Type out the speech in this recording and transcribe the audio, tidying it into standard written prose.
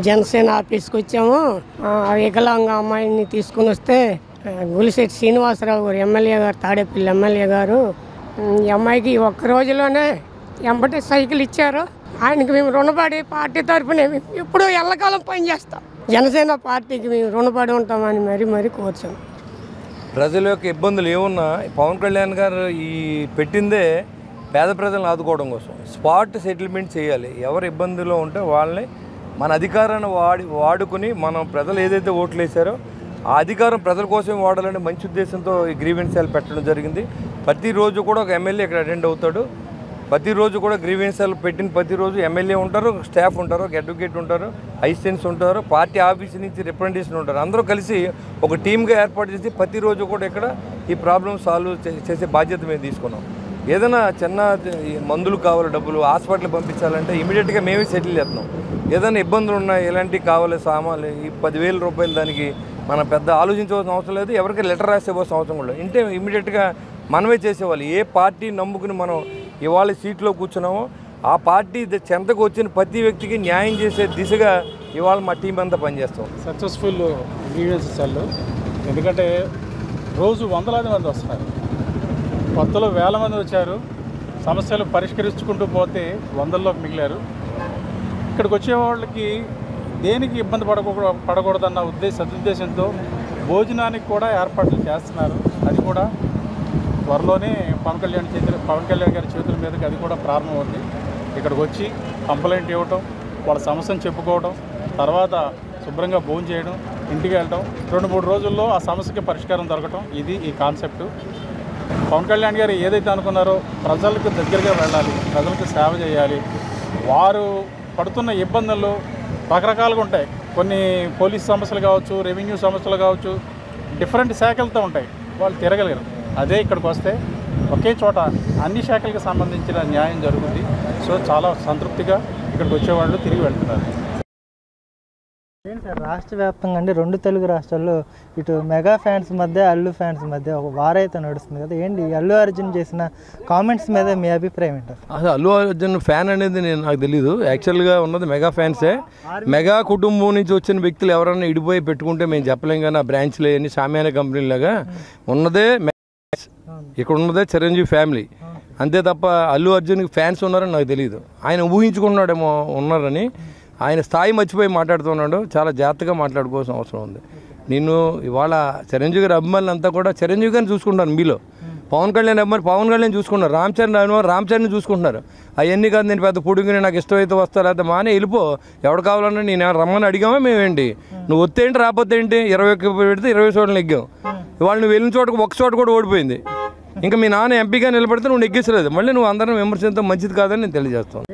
జనసేన ఆఫీస్కి వచ్చాము. వికలాంగ అమ్మాయిని తీసుకుని వస్తే గులిశెట్టి శ్రీనివాసరావు గారు ఎమ్మెల్యే గారు, తాడేపల్లి ఎమ్మెల్యే గారు ఈ అమ్మాయికి ఒక్క రోజులోనే ఎంబటి సైకిల్ ఇచ్చారు. ఆయనకి మేము రుణపడి పార్టీ తరఫున ఎప్పుడూ ఎల్లకాలం పనిచేస్తాం. జనసేన పార్టీకి మేము రుణపడి ఉంటామని మరీ కోరుచాం. ప్రజల యొక్క ఇబ్బందులు ఏమున్నా పవన్ కళ్యాణ్ గారు ఈ పెట్టిందే పేద ప్రజలను ఆదుకోవడం కోసం. స్పాట్ సెటిల్మెంట్ చేయాలి. ఎవరు ఇబ్బందుల్లో ఉంటే వాళ్ళని మన అధికారాన్ని వాడుకుని మనం ప్రజలు ఏదైతే ఓట్లు వేశారో ఆ అధికారం ప్రజల కోసం వాడాలని మంచి ఉద్దేశంతో ఈ గ్రీవెన్స్ సెల్ పెట్టడం జరిగింది. ప్రతిరోజు కూడా ఒక ఎమ్మెల్యే ఇక్కడ అటెండ్ అవుతాడు. ప్రతిరోజు కూడా గ్రీవెన్స్ సెల్ పెట్టిన ప్రతిరోజు ఎమ్మెల్యే ఉంటారు, స్టాఫ్ ఉంటారు, ఒక అడ్వకేట్ ఉంటారు, అసిస్టెంట్స్ ఉంటారు, పార్టీ ఆఫీస్ నుంచి రిప్రజెంటేషన్ ఉంటారు. అందరూ కలిసి ఒక టీమ్గా ఏర్పాటు చేసి ప్రతిరోజు కూడా ఇక్కడ ఈ ప్రాబ్లమ్ సాల్వ్ చేసే బాధ్యత మేము తీసుకున్నాం. ఏదైనా చిన్న మందులు కావాలి, డబ్బులు హాస్పిటల్ పంపించాలంటే ఇమీడియట్గా మేమే సెటిల్ చేస్తున్నాం. ఏదైనా ఇబ్బందులు ఉన్నాయి, ఎలాంటివి కావాలి సామాన్లు, ఈ 10,000 రూపాయలు దానికి మనం పెద్ద ఆలోచించవలసిన అవసరం లేదు. ఎవరికి లెటర్ రాసేవలసిన అవసరం కూడా ఇంటే ఇమీడియట్గా మనమే చేసేవాళ్ళు. ఏ పార్టీ నమ్ముకుని మనం ఇవాళ సీట్లో కూర్చున్నామో ఆ పార్టీ చెంతకు వచ్చిన ప్రతి వ్యక్తికి న్యాయం చేసే దిశగా ఇవాళ మా టీం అంతా పనిచేస్తాం. Successful grievance cell. ఎందుకంటే రోజు వందలాది మంది వస్తున్నారు, కొత్తలో వేల మంది వచ్చారు. సమస్యలు పరిష్కరించుకుంటూ పోతే వందల్లోకి మిగిలారు. ఇక్కడికి వచ్చే వాళ్ళకి దేనికి ఇబ్బంది పడకూడదన్న సదుద్దేశంతో భోజనానికి కూడా ఏర్పాట్లు చేస్తున్నారు. అది కూడా త్వరలోనే పవన్ కళ్యాణ్ గారి చేతుల మీదకి అది కూడా ప్రారంభమవుతుంది. ఇక్కడికి వచ్చి కంప్లైంట్ ఇవ్వటం, వాళ్ళ సమస్యను చెప్పుకోవడం, తర్వాత శుభ్రంగా భోజనం చేయడం, ఇంటికి వెళ్ళటం, 2-3 రోజుల్లో ఆ సమస్యకి పరిష్కారం దొరకటం. ఇది ఈ కాన్సెప్టు. పవన్ కళ్యాణ్ గారు ఏదైతే అనుకున్నారో ప్రజలకు దగ్గరగా వెళ్ళాలి, ప్రజలకు సేవ చేయాలి. వారు పడుతున్న ఇబ్బందులు రకరకాలుగా ఉంటాయి. కొన్ని పోలీస్ సమస్యలు కావచ్చు, రెవెన్యూ సమస్యలు కావచ్చు, డిఫరెంట్ శాఖలతో ఉంటాయి. వాళ్ళు తిరగలేరు. అదే ఇక్కడికి వస్తే ఒకే చోట అన్ని శాఖలకు సంబంధించిన న్యాయం జరుగుతుంది. సో చాలా సంతృప్తిగా ఇక్కడికి వచ్చేవాళ్ళు తిరిగి వెళ్తున్నారు. ఏంటి సార్, రాష్ట్ర వ్యాప్తంగా అంటే 2 తెలుగు రాష్ట్రాల్లో ఇటు మెగా ఫ్యాన్స్ మధ్య, అల్లు ఫ్యాన్స్ మధ్య ఒక వారైతే నడుస్తుంది కదా. ఏంటి అల్లు అర్జున్ చేసిన కామెంట్స్ మీద మీ అభిప్రాయం ఏంటి? అసలు అల్లు అర్జున్ ఫ్యాన్ అనేది నాకు తెలీదు. యాక్చువల్గా ఉన్నది మెగా ఫ్యాన్సే. మెగా కుటుంబం నుంచి వచ్చిన వ్యక్తులు ఎవరైనా ఇడిపోయి పెట్టుకుంటే మేము చెప్పలేం. కానీ ఆ బ్రాంచ్లు అన్ని సామాన్య కంపెనీలాగా ఉన్నదే ఇక్కడ ఉన్నదే చిరంజీవి ఫ్యామిలీ అంతే తప్ప అల్లు అర్జున్కి ఫ్యాన్స్ ఉన్నారని నాకు తెలియదు. ఆయన ఊహించుకున్నాడేమో ఉన్నారని. ఆయన స్థాయి మర్చిపోయి మాట్లాడుతున్నాడు. చాలా జాగ్రత్తగా మాట్లాడుకోవాల్సిన అవసరం ఉంది. నేను ఇవాళ చిరంజీవి గారి అభిమానులు అంతా కూడా చిరంజీవి గారిని చూసుకుంటాను. మీలో పవన్ కళ్యాణ్ అభిమానులు పవన్ కళ్యాణ్ చూసుకున్నారు, రామ్ చరణ్ చూసుకుంటున్నారు. అవన్నీ కాదు నేను పెద్ద పొడుగుని నాకు ఇష్టమైతే వస్తా, లేకపోతే మానే వెళ్ళిపో, ఎవడు కావాలన్నా నేను రమ్మని అడిగామా మేమేంటి? నువ్వు వస్తే ఏంటి, రాకపోతే ఏంటి? 21 పెడితే 20 చోట్ల నెగ్గాం. ఇవాళ నువ్వు వెళ్ళిన చోటకు ఒక చోట కూడా ఓడిపోయింది. ఇంకా మీ నాన్న ఎంపీగా నిలబడితే నువ్వు నెగ్గేసలేదు. మళ్ళీ నువ్వు అందరం విమర్శించడం మంచిది కాదని నేను తెలియజేస్తాను.